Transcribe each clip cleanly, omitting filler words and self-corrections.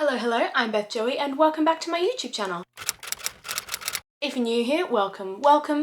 Hello, I'm Beth Joey and welcome back to my YouTube channel. If you're new here, welcome.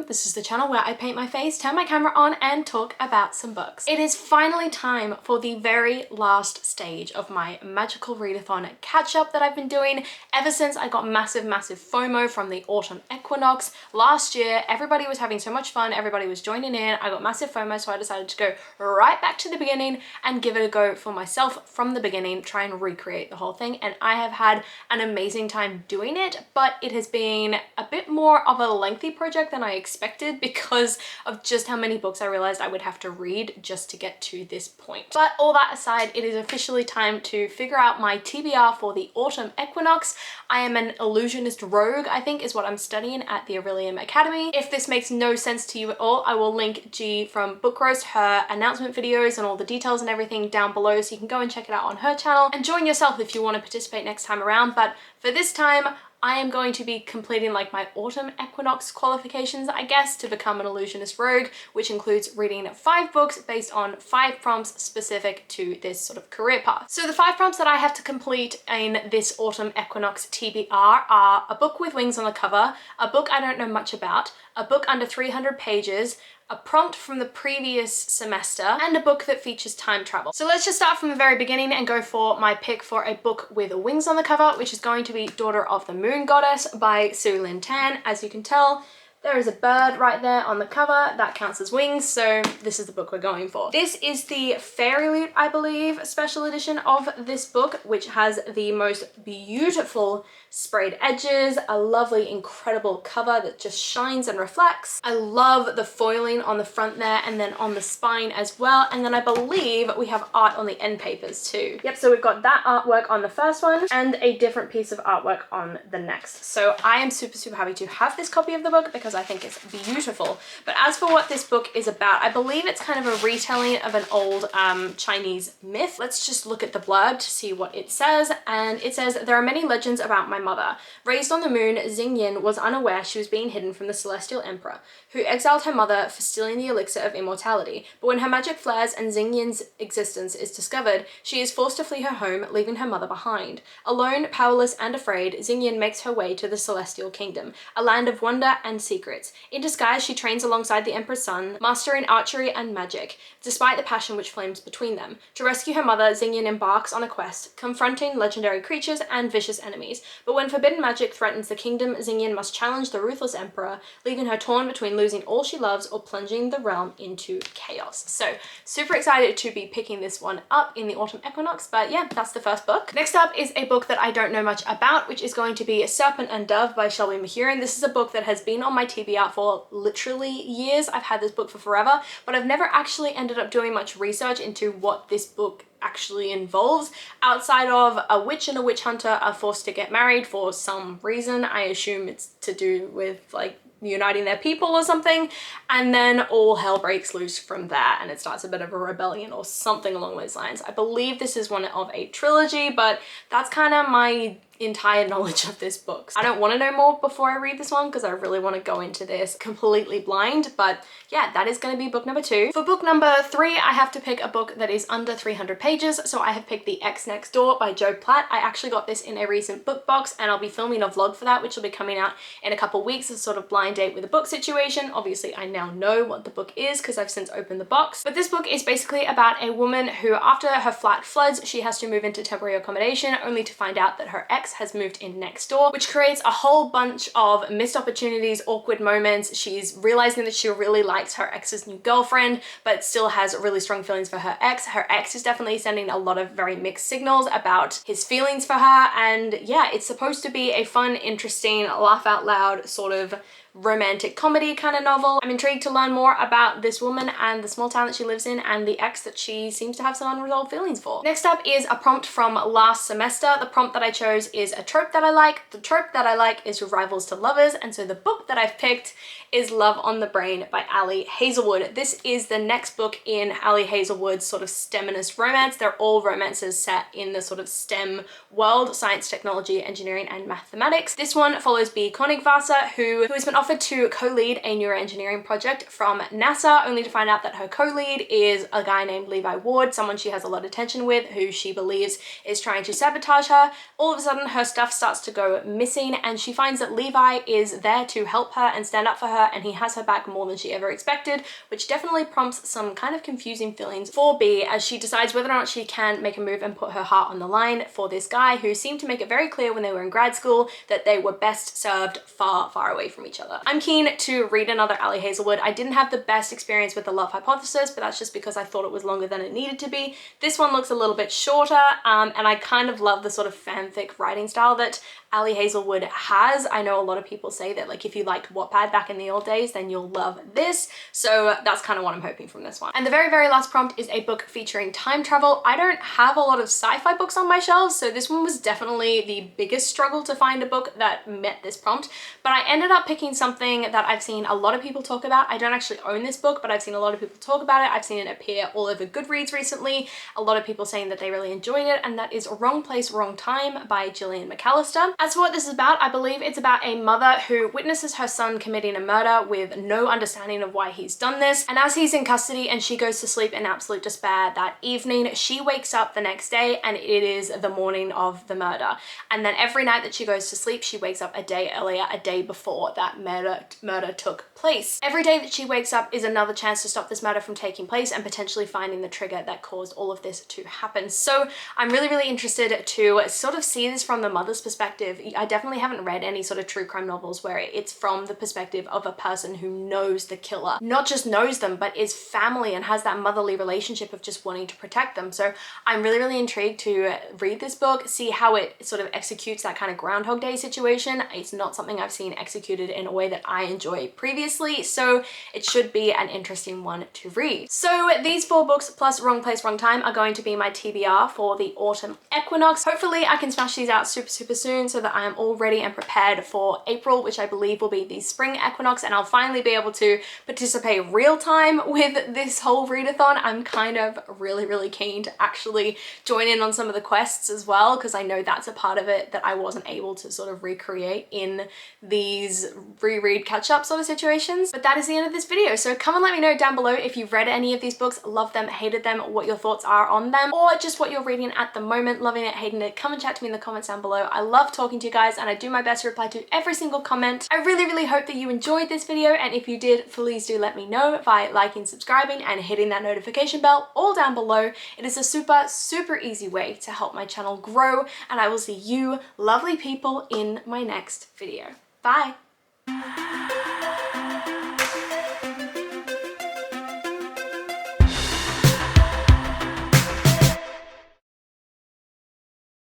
This is the channel where I paint my face, turn my camera on and talk about some books. It is finally time for the very last stage of my magical readathon catch-up that I've been doing ever since I got massive FOMO from the autumn equinox. Last year, everybody was having so much fun, everybody was joining in, I got massive FOMO, so I decided to go right back to the beginning and give it a go for myself from the beginning, try and recreate the whole thing, and I have had an amazing time doing it, but it has been a bit more of a lengthy project than I expected because of just how many books I realized I would have to read just to get to this point. But all that aside, it is officially time to figure out my TBR for the autumn equinox. I am an illusionist rogue, I think is what I'm studying at the Aurelium Academy. If this makes no sense to you at all, I will link G from Book Roast, her announcement videos and all the details and everything down below, so you can go and check it out on her channel and join yourself if you want to participate next time around. But for this time, I am going to be completing like my autumn equinox qualifications, I guess, to become an illusionist rogue, which includes reading 5 books based on 5 prompts specific to this sort of career path. So the 5 prompts that I have to complete in this autumn equinox TBR are a book with wings on the cover, a book I don't know much about, a book under 300 pages, a prompt from the previous semester, and a book that features time travel. So let's just start from the very beginning and go for my pick for a book with wings on the cover, which is going to be Daughter of the Moon Goddess by Sue Lin Tan. As you can tell, there is a bird right there on the cover. That counts as wings, so this is the book we're going for. This is the Fairy Loot, I believe, special edition of this book, which has the most beautiful sprayed edges, a lovely, incredible cover that just shines and reflects. I love the foiling on the front there and then on the spine as well. And then I believe we have art on the end papers too. Yep, so we've got that artwork on the first one and a different piece of artwork on the next. So I am super happy to have this copy of the book because I think it's beautiful. But as for what this book is about, I believe it's kind of a retelling of an old Chinese myth. Let's just look at the blurb to see what it says. And it says, there are many legends about my mother. Raised on the moon, Xing Yin was unaware she was being hidden from the celestial emperor, who exiled her mother for stealing the elixir of immortality. But when her magic flares and Xing Yin's existence is discovered, she is forced to flee her home, leaving her mother behind. Alone, powerless, and afraid, Xing Yin makes her way to the celestial kingdom, a land of wonder and secrets. In disguise, she trains alongside the emperor's son, mastering archery and magic, despite the passion which flames between them. To rescue her mother, Xing Yin embarks on a quest, confronting legendary creatures and vicious enemies. But when forbidden magic threatens the kingdom, Xing Yin must challenge the ruthless emperor, leaving her torn between losing all she loves or plunging the realm into chaos. So super excited to be picking this one up in the autumn equinox, but yeah, that's the first book. Next up is a book that I don't know much about, which is going to be Serpent and Dove by Shelby Mahurin. This is a book that has been on my TBR for literally years. I've had this book for forever, but I've never actually ended up doing much research into what this book actually involves outside of a witch and a witch hunter are forced to get married for some reason. I assume it's to do with like uniting their people or something, and then all hell breaks loose from there and it starts a bit of a rebellion or something along those lines. I believe this is one of a trilogy, but that's kind of my entire knowledge of this book. I don't want to know more before I read this one because I really want to go into this completely blind, but yeah, that is going to be book number 2. For book number 3, I have to pick a book that is under 300 pages, so I have picked The X Next Door by Joe Platt. I actually got this in a recent book box and I'll be filming a vlog for that, which will be coming out in a couple weeks as a sort of blind date with a book situation. Obviously, I now know what the book is because I've since opened the box, but this book is basically about a woman who, after her flat floods, she has to move into temporary accommodation only to find out that her ex has moved in next door, which creates a whole bunch of missed opportunities, awkward moments. She's realizing that she really likes her ex's new girlfriend, but still has really strong feelings for her ex. Her ex is definitely sending a lot of very mixed signals about his feelings for her. And yeah, it's supposed to be a fun, interesting, laugh out loud sort of romantic comedy kind of novel. I'm intrigued to learn more about this woman and the small town that she lives in and the ex that she seems to have some unresolved feelings for. Next up is a prompt from last semester. The prompt that I chose is a trope that I like. The trope that I like is rivals to lovers, and so the book that I've picked is Love on the Brain by Ali Hazelwood. This is the next book in Ali Hazelwood's sort of STEMinist romance. They're all romances set in the sort of STEM world: science, technology, engineering, and mathematics. This one follows B. Konigvasa, who has been offered to co-lead a neuroengineering project from NASA, only to find out that her co-lead is a guy named Levi Ward, someone she has a lot of tension with, who she believes is trying to sabotage her. All of a sudden, her stuff starts to go missing, and she finds that Levi is there to help her and stand up for her, and he has her back more than she ever expected, which definitely prompts some kind of confusing feelings for B as she decides whether or not she can make a move and put her heart on the line for this guy who seemed to make it very clear when they were in grad school that they were best served far, far away from each other. I'm keen to read another Ali Hazelwood. I didn't have the best experience with The Love Hypothesis, but that's just because I thought it was longer than it needed to be. This one looks a little bit shorter, and I kind of love the sort of fanfic writing style that Ali Hazelwood has. I know a lot of people say that, like, if you liked Wattpad back in the old days, then you'll love this. So that's kind of what I'm hoping from this one. And the very, very last prompt is a book featuring time travel. I don't have a lot of sci-fi books on my shelves, so this one was definitely the biggest struggle to find a book that met this prompt. But I ended up picking something that I've seen a lot of people talk about. I don't actually own this book, but I've seen a lot of people talk about it. I've seen it appear all over Goodreads recently. A lot of people saying that they really enjoyed it, and that is Wrong Place, Wrong Time by Gillian McAllister. As for what this is about, I believe it's about a mother who witnesses her son committing a murder with no understanding of why he's done this. And as he's in custody and she goes to sleep in absolute despair that evening, she wakes up the next day and it is the morning of the murder. And then every night that she goes to sleep, she wakes up a day earlier, a day before that murder took place. Every day that she wakes up is another chance to stop this murder from taking place and potentially finding the trigger that caused all of this to happen. So I'm really, really interested to sort of see this from the mother's perspective. I definitely haven't read any sort of true crime novels where it's from the perspective of a person who knows the killer. Not just knows them, but is family and has that motherly relationship of just wanting to protect them. So I'm really, really intrigued to read this book, see how it sort of executes that kind of Groundhog Day situation. It's not something I've seen executed in a way that I enjoy previously, so it should be an interesting one to read. So these 4 books plus Wrong Place, Wrong Time are going to be my TBR for the autumn equinox. Hopefully I can smash these out super, super soon so that I am all ready and prepared for April, which I believe will be the spring equinox, and I'll finally be able to participate real time with this whole readathon. I'm kind of really, really keen to actually join in on some of the quests as well, because I know that's a part of it that I wasn't able to sort of recreate in these reread catch-up sort of situations. But that is the end of this video. So come and let me know down below if you've read any of these books, loved them, hated them, what your thoughts are on them, or just what you're reading at the moment, loving it, hating it. Come and chat to me in the comments down below. I love talking to you guys and I do my best to reply to every single comment. I really, really hope that you enjoyed this video, and if you did, please do let me know by liking, subscribing, and hitting that notification bell all down below. It is a super, super easy way to help my channel grow, and I will see you lovely people in my next video. Bye!